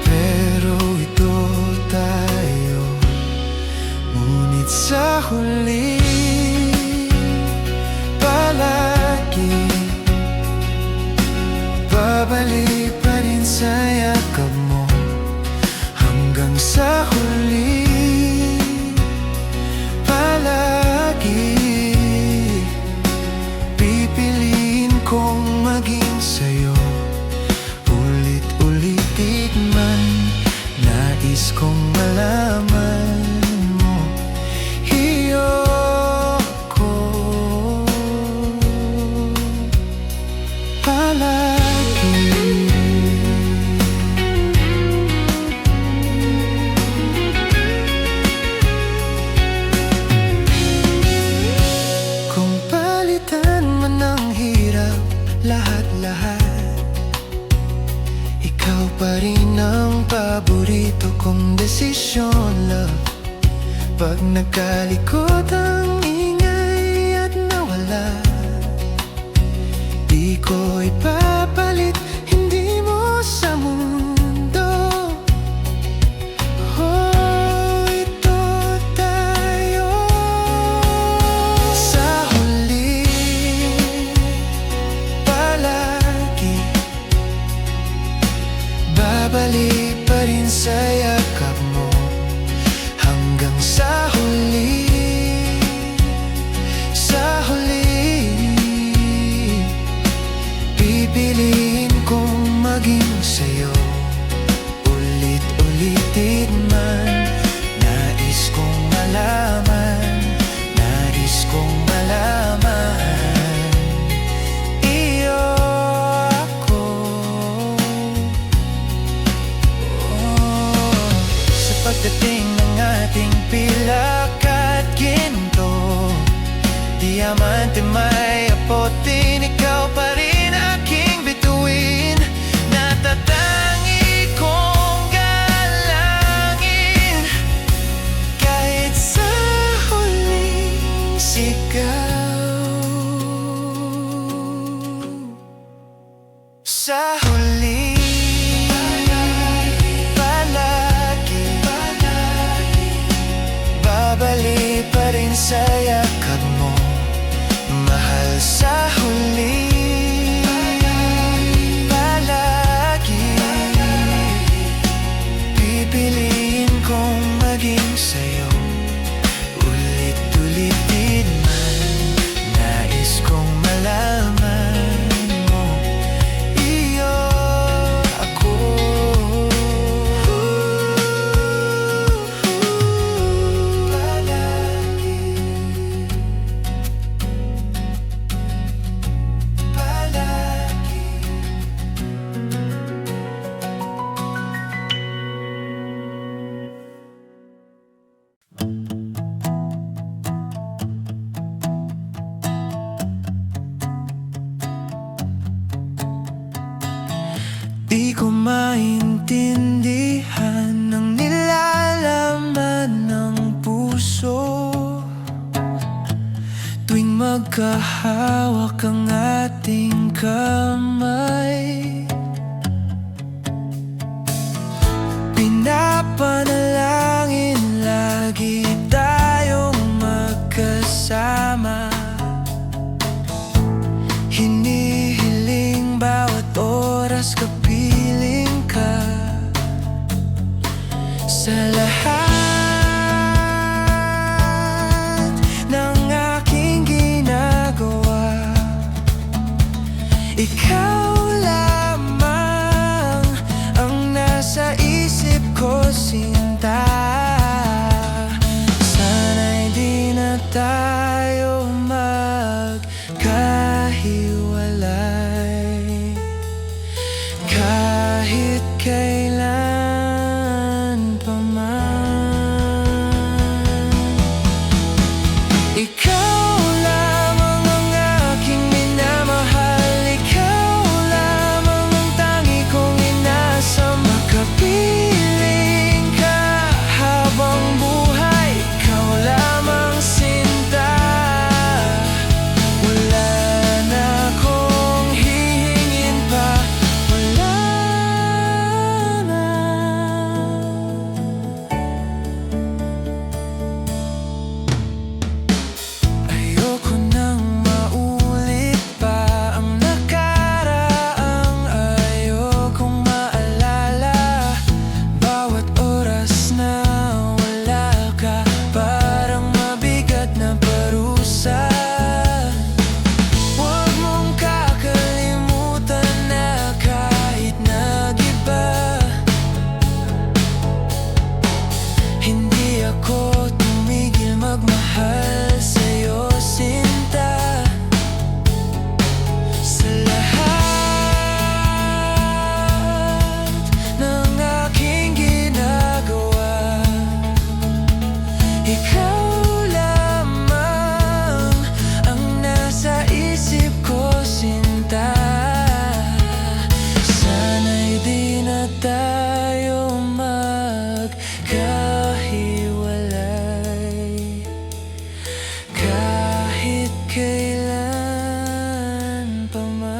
D: Pero ito tayo, ngunit sa huli palagi babalik pa rin sa yakap mo. Hanggang sa huli palagi pipiliin kong maging sa'yo. Ulit-ulitin man, nais kong malaman mo, iyoko palagi. Kung palitan man ang hirap, lahat-lahat, ikaw pa rin ang paborito kong desisyon, love. Pag nagkalikot ang ingay at nawala, di ko ipapalit, hindi mo sa mundo. Oh, ito tayo. Sa huli palagi babalik pa rin sa yakap mo. Hanggang sa huli, sa huli pipiliin kong maging sa'yo. Ulit-ulitin man, nais kong malaman, nais kong malaman, iyo ako. Sa pagdating ng ating pilak at ginto, diamante may apotin, ikaw pa rin aking bituin. Natatangi kong galangin, kahit sa huling sigaw. sa yakap mo, mahal sa huli. Palagi pipiliin kong maging sa'yo, ulit-ulit din man. Nais kong malaman mo, iyo ako. Di ko maintindihan ang nilalaman ng puso tuwing magkahawak ang ating kamay. Pinapanalangin lagi tayong magkasama, hinihiling bawat oras kapiling ka. Sa lahat ng aking ginagawa, ikaw lamang ang nasa isip ko, sinta. Sana'y di na tayo magkahiwalay kahit kailan pa man. Ikaw lamang ang aking minamahal, ikaw lamang ang tangi kong inasa. Makapiling ka habang buhay, ikaw lamang sinta. Wala na akong hihingin pa, wala na. Ayoko nang maulit pa ang nakaraang ayokong maalala. Bawat oras na wala ka, parang mabigat na parusa. Huwag mong kakalimutan na kahit nag-iba, hindi ako tumigil magmahal sa'yo, sinta. Sa lahat ng aking ginagawa, ikaw lamang ang nasa isip ko, sinta. Sana'y di na tayo magkahiwalay kahit kailan pa man.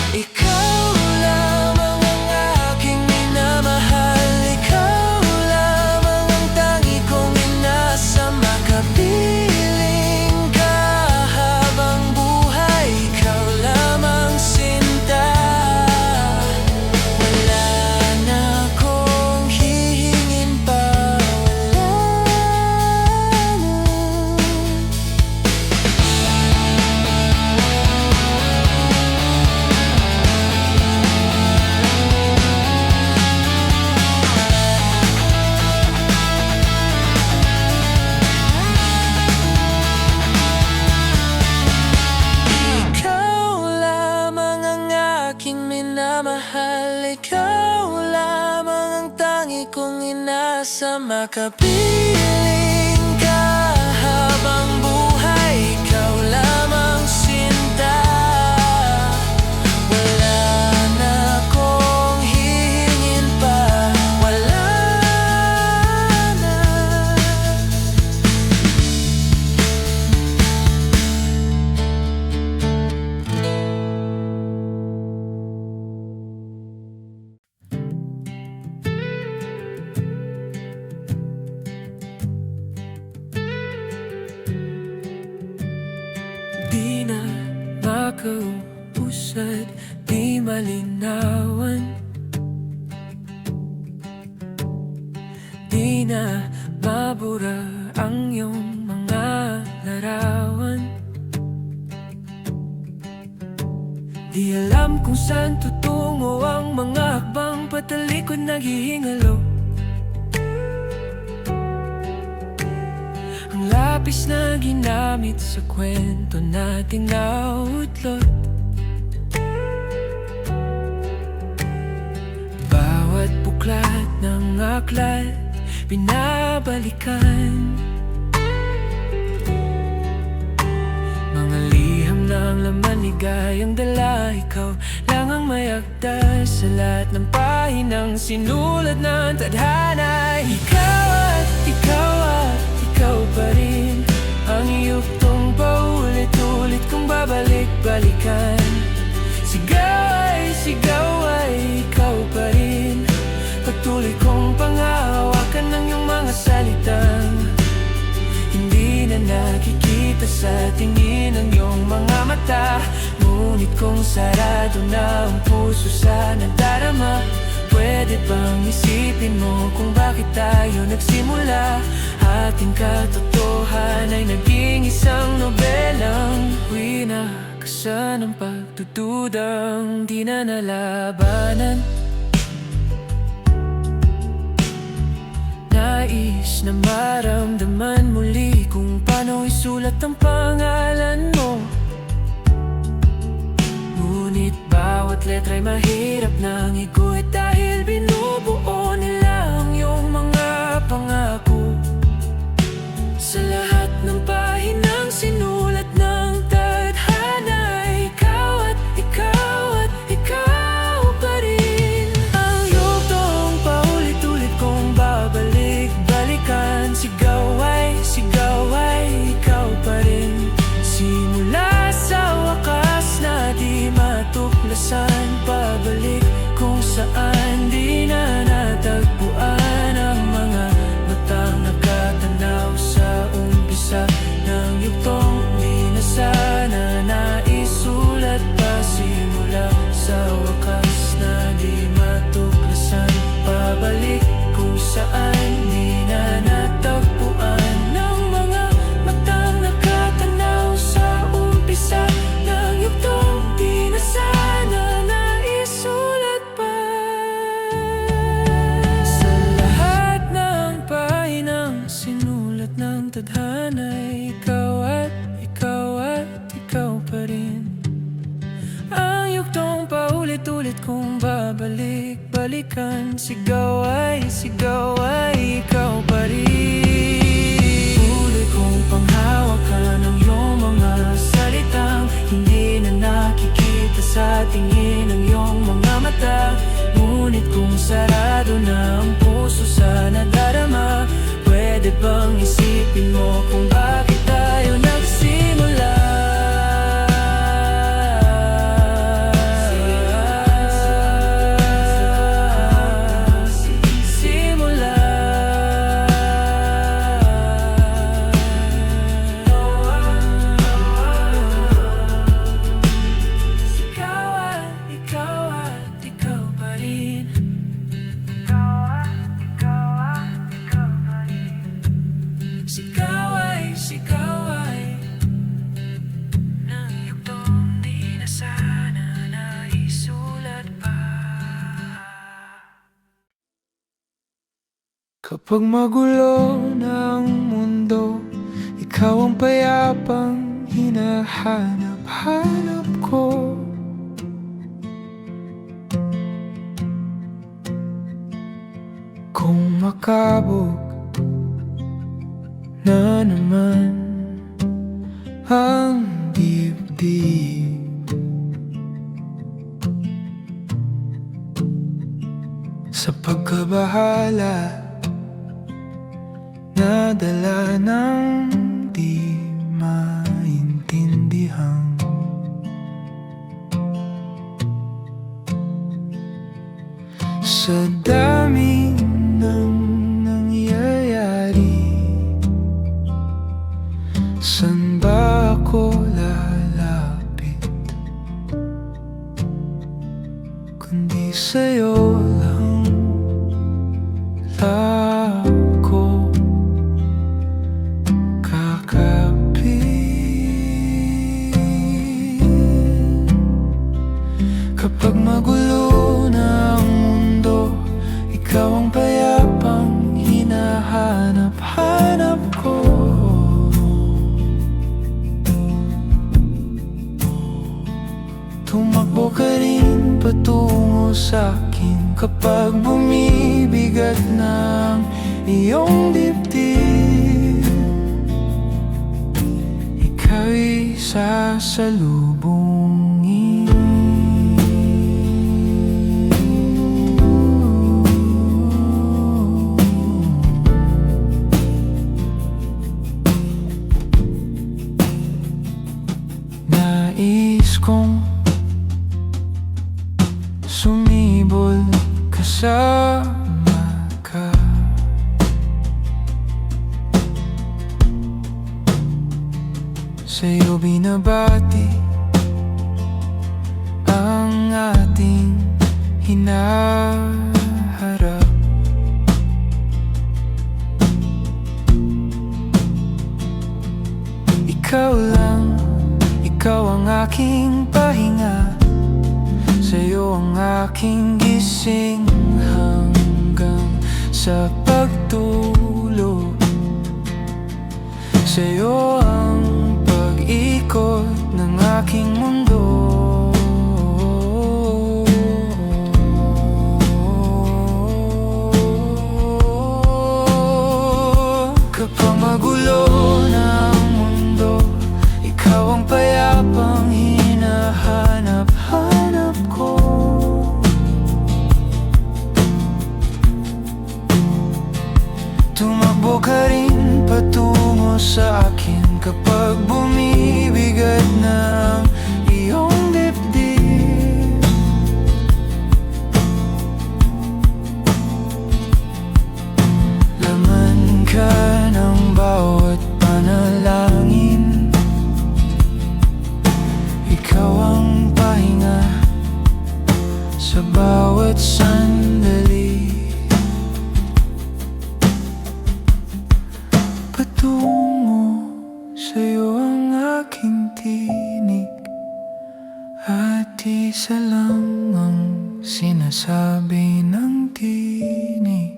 D: Ikaw lamang ang aking minamahal, ikaw lamang ang tangi kong inasa. Makapiling ka habang buhay, ikaw lamang sinta. Wala na akong hihingin pa, wala na. Ikaw lamang ang aking minamahal, ikaw lamang ang tangi kong inasa. Makapiling ka habang buhay, ikaw lamang sinta. Wala na akong hihingin pa, wala na.
F: kausad, di malinawan. Di na mabura ang iyong mga larawan. Di alam kung saan tutungo ang mga hakbang, patalikod naghihingalo. Ang lapis na ginamit sa kwento nating nautlot. Bawat buklat ng aklat binabalikan. Mga liham ng laman, ligayang dala. Ikaw lang ang mayagda sa lahat ng pahinang sinulat ng tadhana. Ikaw at ikaw at ikaw pa rin, ang yuktong paulit-ulit kong babalik-balikan. Sigaw ay ikaw pa rin, patuloy kong panghahawakan ng iyong mga salitang hindi na nakikita sa tingin ng iyong mga mata. Ngunit kung sarado na ang puso sa nadarama, pwede bang isipin mo kung bakit tayo nagsimula? Ating katotohanan ay naging isang nobelang winakasan ng pagdududang di na nalabanan. Nais na maramdaman muli kung paano isulat ang pangalan mo. Ngunit bawat letra'y mahirap nang iguhit dahil binubuo nila ang iyong mga pangako. Sa lahat ng pahinang sinulat ng tadhana, ikaw at ikaw at ikaw pa rin, ang yuktong paulit-ulit kong babalik-balikan. Sigaw ay ikaw pa rin, simula sa wakas na di matuklasan. Pabalik kung saan di na natagpuan ang mga matang nakatanaw sa umpisa ng yuktong di na sana naisulat pa. Simula sa wakas na di matuklasan, pabalik kung saan di na natagpuan ng mga matang nakatanaw sa umpisa ng yuktong di na sana naisulat pa. Sa lahat ng pahinang sinulat ng tadhana, ikaw at ikaw pa rin, ang yuktong paulit-ulit kong babalik-balikan. Sigaw ay ikaw pa rin, tuloy kong panghawakan ng iyong mga salitang hindi na nakikita sa tingin ng iyong mga mata. Ngunit kung sarado na ang puso sa nadarama, pwede bang isipin mo kung bakit tayo nagsimula? Sigaw ay nang yuktong di na sana naisulat pa.
G: Kapag magulo na ang mundo, ikaw ang payapang hinahanap-hanap ko. Kung makabog na naman ang dibdib, sa pagkabahala nadala ng di maintindihan. Sa dami ng nangyayari, saan ba ako lalapit? payapang hinahanap-hanap ko. Tumakbo ka rin patungo sa'kin kapag bumibigat ng iyong dibdib. Ika'y sasalubungin. Nais kong sumibol kasama ka. Sa'yo binabati ang ating hinaharap. Ikaw lang, ikaw ang aking pahinga. Sa'yo ang aking gising hanggang sa pagtulog. Sa'yo ang pag-ikot ng aking mundo. Kapag magulo ng mundo, ikaw ang payapang hinahanap-hanap ko. Tumakbo ka rin patungo sa akin kapag bumibigat ng iyong dibdib. Laman ka ng bawat panalangin. Ikaw ang pahinga sa bawat sandali. Patungo sa'yo ang aking tinig, at isa lang ang sinasabi ng tinig,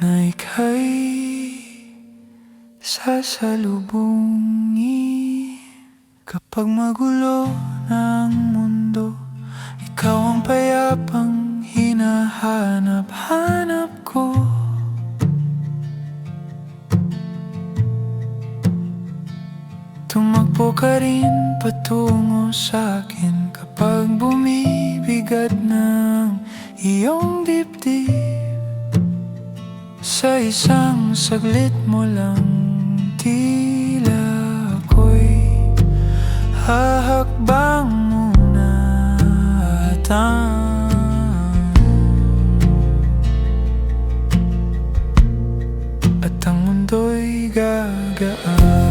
G: na ika'y sasalubungin. Kapag magulo ng mundo, ikaw ang payapang hinahanap-hanap ko. Tumakbo ka rin patungo sa'kin kapag bumibigat ng iyong dibdib. Sa isang saglit mo lang, tila ako'y hahakbang muna at ang mundo'y gagaan.